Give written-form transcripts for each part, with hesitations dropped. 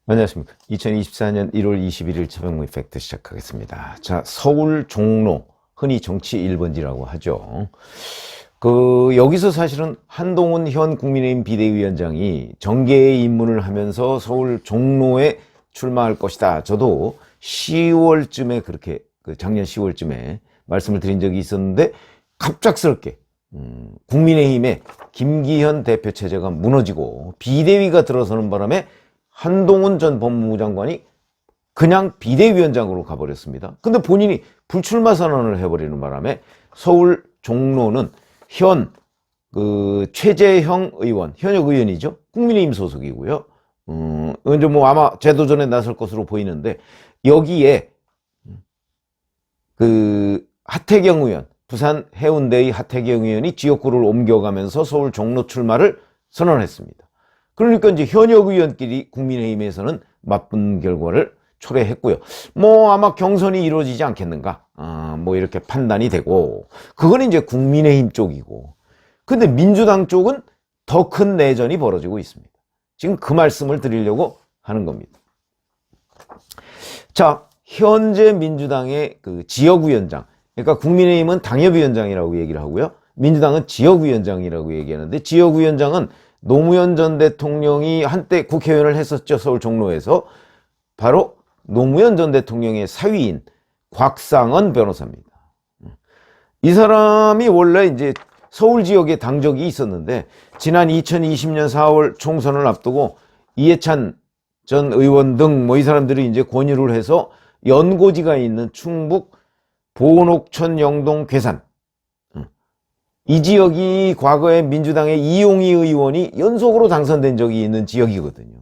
안녕하십니까. 2024년 1월 21일 최병무 이펙트 시작하겠습니다. 자, 서울 종로, 흔히 정치 1번지라고 하죠. 여기서 사실은 한동훈 현 국민의힘 비대위원장이 정계의 입문을 하면서 서울 종로에 출마할 것이다. 저도 10월쯤에 그렇게, 작년 10월쯤에 말씀을 드린 적이 있었는데, 갑작스럽게, 국민의힘의 김기현 대표 체제가 무너지고 비대위가 들어서는 바람에 한동훈 전 법무부 장관이 그냥 비대위원장으로 가버렸습니다. 근데 본인이 불출마 선언을 해버리는 바람에 서울 종로는 현 최재형 의원, 현역 의원이죠. 국민의힘 소속이고요. 이제 아마 재도전에 나설 것으로 보이는데, 여기에 하태경 의원, 부산 해운대의 하태경 의원이 지역구를 옮겨가면서 서울 종로 출마를 선언했습니다. 그러니까 이제 현역 의원끼리 국민의힘에서는 맞붙는 결과를 초래했고요. 아마 경선이 이루어지지 않겠는가, 이렇게 판단이 되고, 그건 이제 국민의힘 쪽이고, 근데 민주당 쪽은 더 큰 내전이 벌어지고 있습니다. 지금 그 말씀을 드리려고 하는 겁니다. 자, 현재 민주당의 지역위원장, 그러니까 국민의힘은 당협위원장이라고 얘기를 하고요. 민주당은 지역위원장이라고 얘기하는데, 지역위원장은 노무현 전 대통령이 한때 국회의원을 했었죠. 서울 종로에서. 바로 노무현 전 대통령의 사위인 곽상언 변호사입니다. 이 사람이 원래 이제 서울 지역에 당적이 있었는데, 지난 2020년 4월 총선을 앞두고 이해찬 전 의원 등 이 사람들이 이제 권유를 해서 연고지가 있는 충북 보녹천 영동 괴산, 이 지역이 과거에 민주당의 이용희 의원이 연속으로 당선된 적이 있는 지역이거든요.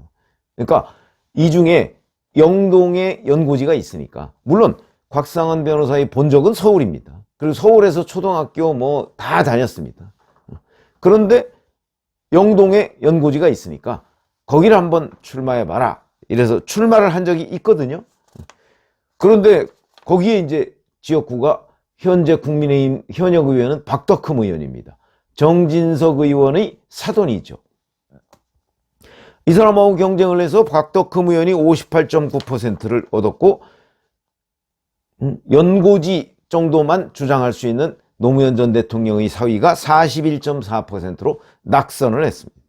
그러니까 이 중에 영동에 연고지가 있으니까, 물론 곽상언 변호사의 본적은 서울입니다. 그리고 서울에서 초등학교 다 다녔습니다. 그런데 영동에 연고지가 있으니까 거기를 한번 출마해봐라, 이래서 출마를 한 적이 있거든요. 그런데 거기에 이제 지역구가 현재 국민의힘 현역 의원은 박덕흠 의원입니다. 정진석 의원의 사돈이죠. 이 사람하고 경쟁을 해서 박덕흠 의원이 58.9%를 얻었고, 연고지 정도만 주장할 수 있는 노무현 전 대통령의 사위가 41.4%로 낙선을 했습니다.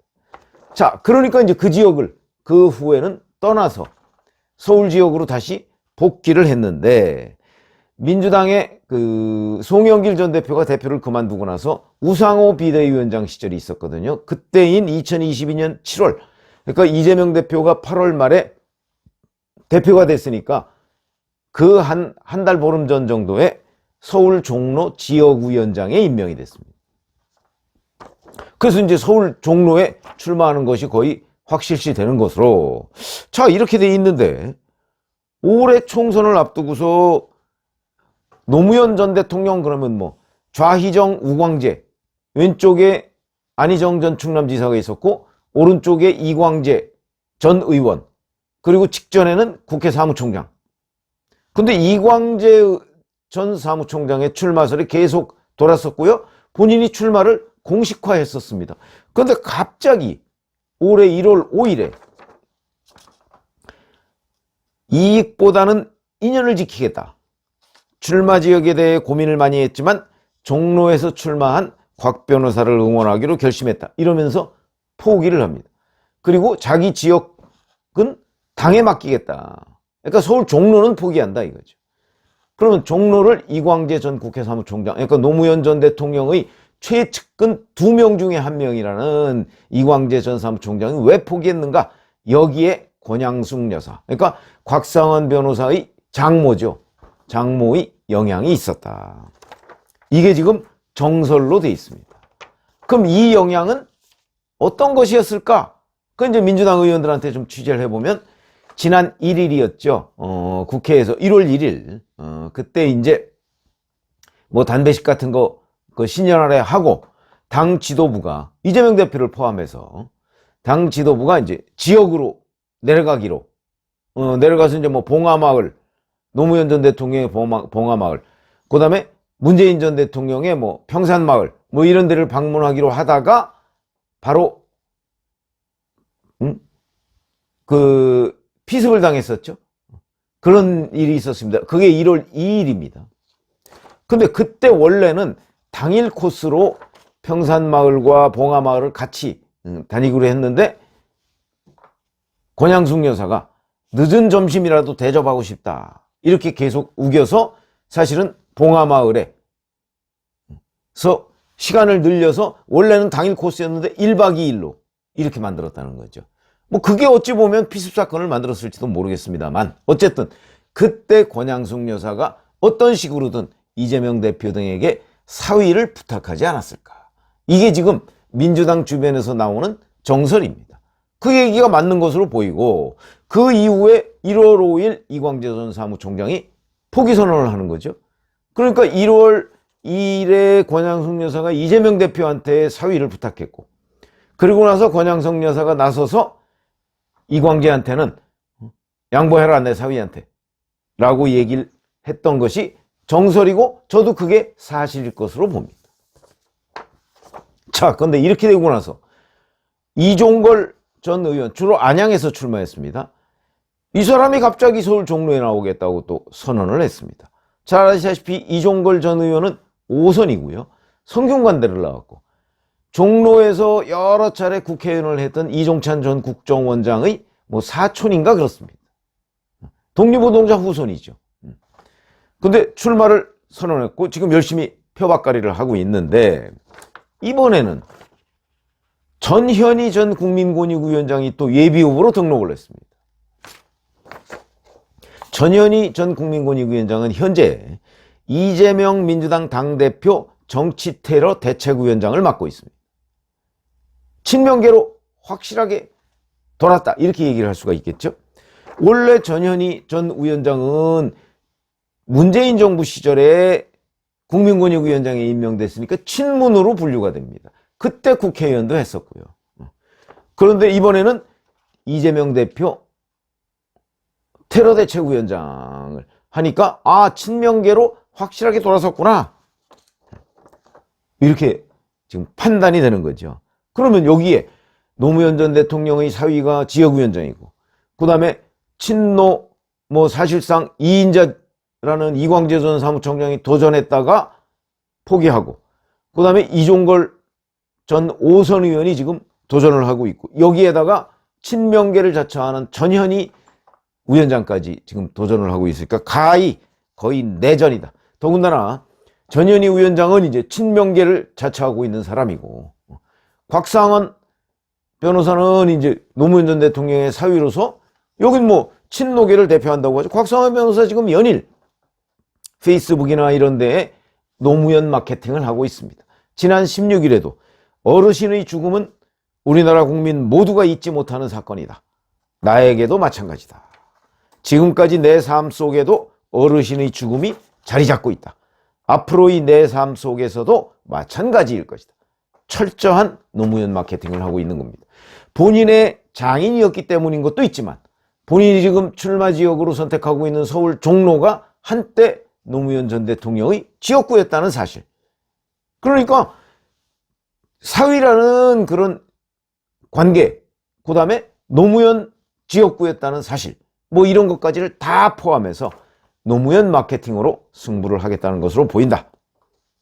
자, 그러니까 이제 그 지역을 그 후에는 떠나서 서울 지역으로 다시 복귀를 했는데, 민주당의 송영길 전 대표가 대표를 그만두고 나서 우상호 비대위원장 시절이 있었거든요. 그때인 2022년 7월, 그러니까 이재명 대표가 8월 말에 대표가 됐으니까 그 한 달 보름 전 정도에 서울 종로 지역위원장에 임명이 됐습니다. 그래서 이제 서울 종로에 출마하는 것이 거의 확실시 되는 것으로, 자, 이렇게 돼 있는데, 올해 총선을 앞두고서 노무현 전 대통령 그러면 좌희정 우광재, 왼쪽에 안희정 전 충남지사가 있었고, 오른쪽에 이광재 전 의원, 그리고 직전에는 국회 사무총장. 근데 이광재 전 사무총장의 출마설이 계속 돌았었고요. 본인이 출마를 공식화했었습니다. 그런데 갑자기 올해 1월 5일에 이익보다는 인연을 지키겠다, 출마 지역에 대해 고민을 많이 했지만 종로에서 출마한 곽 변호사를 응원하기로 결심했다, 이러면서 포기를 합니다. 그리고 자기 지역은 당에 맡기겠다. 그러니까 서울 종로는 포기한다 이거죠. 그러면 종로를 이광재 전 국회 사무총장, 그러니까 노무현 전 대통령의 최측근 2명 중에 1명이라는 이광재 전 사무총장이 왜 포기했는가? 여기에 권양숙 여사, 그러니까 곽상언 변호사의 장모죠. 장모의 영향이 있었다. 이게 지금 정설로 돼 있습니다. 그럼 이 영향은 어떤 것이었을까? 그 이제 민주당 의원들한테 좀 취재를 해보면, 지난 1일이었죠. 국회에서 1월 1일, 그때 이제 단배식 같은 거 신년할에 하고, 당 지도부가 이재명 대표를 포함해서 당 지도부가 이제 지역으로 내려가기로, 내려가서 이제 봉하마을, 노무현 전 대통령의 봉하마을, 그 다음에 문재인 전 대통령의 평산마을, 이런 데를 방문하기로 하다가, 바로, 피습을 당했었죠. 그런 일이 있었습니다. 그게 1월 2일입니다. 근데 그때 원래는 당일 코스로 평산마을과 봉하마을을 같이 다니기로 했는데 권양숙 여사가 늦은 점심이라도 대접하고 싶다 이렇게 계속 우겨서 사실은 봉하마을에서 시간을 늘려서 원래는 당일 코스였는데 1박 2일로 이렇게 만들었다는 거죠. 뭐 그게 어찌 보면 피습 사건을 만들었을지도 모르겠습니다만 어쨌든 그때 권양숙 여사가 어떤 식으로든 이재명 대표 등에게 사위를 부탁하지 않았을까. 이게 지금 민주당 주변에서 나오는 정설입니다. 그 얘기가 맞는 것으로 보이고 그 이후에 1월 5일 이광재 전 사무총장이 포기 선언을 하는 거죠. 그러니까 1월 2일에 권양숙 여사가 이재명 대표한테 사위를 부탁했고 그리고 나서 권양숙 여사가 나서서 이광재한테는 양보해라 내 사위한테 라고 얘기를 했던 것이 정설이고 저도 그게 사실일 것으로 봅니다. 자, 그런데 이렇게 되고 나서 이종걸 전 의원, 주로 안양에서 출마했습니다. 이 사람이 갑자기 서울 종로에 나오겠다고 또 선언을 했습니다. 잘 아시다시피 이종걸 전 의원은 5선이고요. 성균관대를 나왔고 종로에서 여러 차례 국회의원을 했던 이종찬 전 국정원장의 뭐 사촌인가 그렇습니다. 독립노동자 후손이죠. 근데 출마를 선언했고 지금 열심히 표박가리를 하고 있는데 이번에는 전현희 전 국민권익위원장이 또 예비후보로 등록을 했습니다. 전현희 전 국민권익위원장은 현재 이재명 민주당 당대표 정치테러 대책위원장을 맡고 있습니다. 친명계로 확실하게 돌았다 이렇게 얘기를 할 수가 있겠죠. 원래 전현희 전 위원장은 문재인 정부 시절에 국민권익위원장에 임명됐으니까 친문으로 분류가 됩니다. 그때 국회의원도 했었고요. 그런데 이번에는 이재명 대표 테러대책위원장을 하니까 아 친명계로 확실하게 돌아섰구나 이렇게 지금 판단이 되는 거죠. 그러면 여기에 노무현 전 대통령의 사위가 지역위원장이고 그 다음에 친노 뭐 사실상 2인자라는 이광재 전 사무총장이 도전했다가 포기하고 그 다음에 이종걸 전 5선 의원이 지금 도전을 하고 있고 여기에다가 친명계를 자처하는 전현희 위원장까지 지금 도전을 하고 있으니까 거의 내전이다. 더군다나 전현희 위원장은 이제 친명계를 자처하고 있는 사람이고 곽상원 변호사는 이제 노무현 전 대통령의 사위로서 여긴 뭐 친노계를 대표한다고 하죠. 곽상원 변호사 지금 연일 페이스북이나 이런 데에 노무현 마케팅을 하고 있습니다. 지난 16일에도 어르신의 죽음은 우리나라 국민 모두가 잊지 못하는 사건이다. 나에게도 마찬가지다. 지금까지 내 삶 속에도 어르신의 죽음이 자리 잡고 있다. 앞으로의 내 삶 속에서도 마찬가지일 것이다. 철저한 노무현 마케팅을 하고 있는 겁니다. 본인의 장인이었기 때문인 것도 있지만 본인이 지금 출마 지역으로 선택하고 있는 서울 종로가 한때 노무현 전 대통령의 지역구였다는 사실. 그러니까 사위라는 그런 관계, 그 다음에 노무현 지역구였다는 사실, 뭐 이런 것까지를 다 포함해서 노무현 마케팅으로 승부를 하겠다는 것으로 보인다.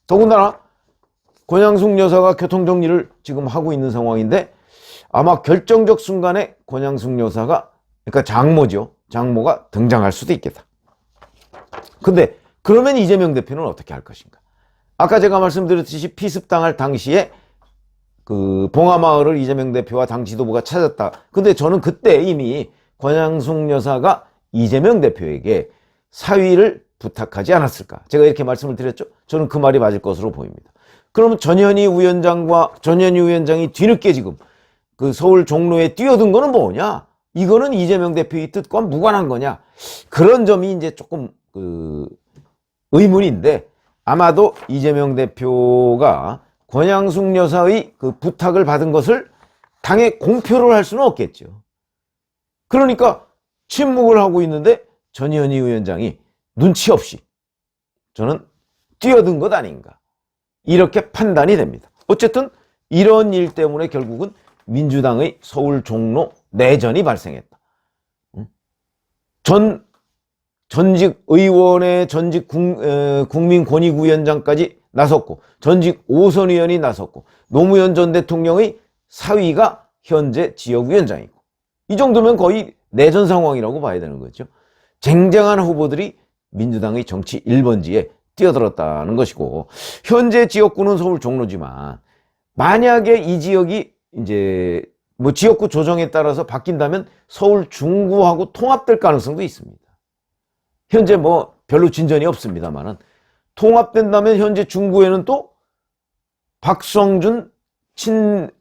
더군다나 권양숙 여사가 교통정리를 지금 하고 있는 상황인데 아마 결정적 순간에 권양숙 여사가 그러니까 장모죠. 장모가 등장할 수도 있겠다. 근데 그러면 이재명 대표는 어떻게 할 것인가? 아까 제가 말씀드렸듯이 피습당할 당시에 그 봉하마을을 이재명 대표와 당 지도부가 찾았다. 근데 저는 그때 이미 권양숙 여사가 이재명 대표에게 사위를 부탁하지 않았을까? 제가 이렇게 말씀을 드렸죠. 저는 그 말이 맞을 것으로 보입니다. 그러면 전현희 위원장이 뒤늦게 지금 그 서울 종로에 뛰어든 거는 뭐냐? 이거는 이재명 대표의 뜻과 무관한 거냐? 그런 점이 이제 조금 의문인데 아마도 이재명 대표가 권양숙 여사의 그 부탁을 받은 것을 당에 공표를 할 수는 없겠죠. 그러니까 침묵을 하고 있는데 전현희 위원장이 눈치 없이 저는 뛰어든 것 아닌가 이렇게 판단이 됩니다. 어쨌든 이런 일 때문에 결국은 민주당의 서울 종로 내전이 발생했다. 전직 의원의 전직 국민권익위원장까지 나섰고, 전직 5선 의원이 나섰고, 노무현 전 대통령의 사위가 현재 지역위원장이고, 이 정도면 거의 내전 상황이라고 봐야 되는 거죠. 쟁쟁한 후보들이 민주당의 정치 1번지에 뛰어들었다는 것이고, 현재 지역구는 서울 종로지만 만약에 이 지역이 이제 뭐 지역구 조정에 따라서 바뀐다면 서울 중구하고 통합될 가능성도 있습니다. 현재 뭐 별로 진전이 없습니다만은 통합된다면 현재 중구에는 또 박성준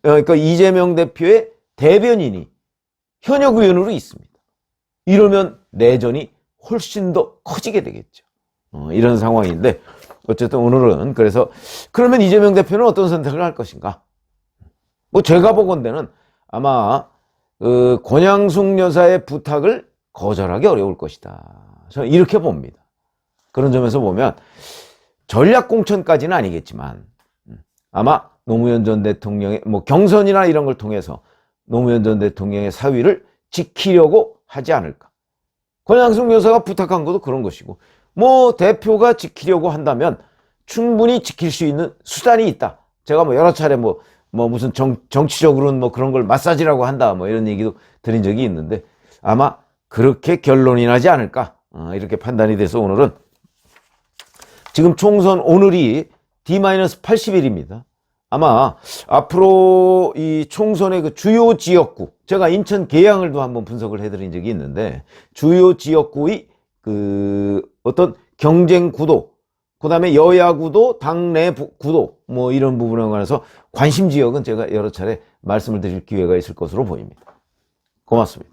그러니까 이재명 대표의 대변인이 현역 의원으로 있습니다. 이러면 내전이 훨씬 더 커지게 되겠죠. 이런 상황인데, 어쨌든 오늘은 그래서 그러면 이재명 대표는 어떤 선택을 할 것인가? 뭐 제가 보건대는 아마 권양숙 여사의 부탁을 거절하기 어려울 것이다. 저는 이렇게 봅니다. 그런 점에서 보면 전략 공천까지는 아니겠지만 아마 노무현 전 대통령의 뭐 경선이나 이런 걸 통해서 노무현 전 대통령의 사위를 지키려고 하지 않을까. 권양숙 여사가 부탁한 것도 그런 것이고, 뭐 대표가 지키려고 한다면 충분히 지킬 수 있는 수단이 있다. 제가 뭐 여러 차례 뭐 무슨 정치적으로는 뭐 그런 걸 마사지라고 한다 뭐 이런 얘기도 드린 적이 있는데, 아마 그렇게 결론이 나지 않을까, 이렇게 판단이 돼서 오늘은 지금 총선 오늘이 D-80일입니다. 아마 앞으로 이 총선의 그 주요 지역구, 제가 인천 계양을도 한번 분석을 해드린 적이 있는데, 주요 지역구의 그 어떤 경쟁 구도, 그 다음에 여야 구도, 당내 구도, 뭐 이런 부분에 관해서 관심 지역은 제가 여러 차례 말씀을 드릴 기회가 있을 것으로 보입니다. 고맙습니다.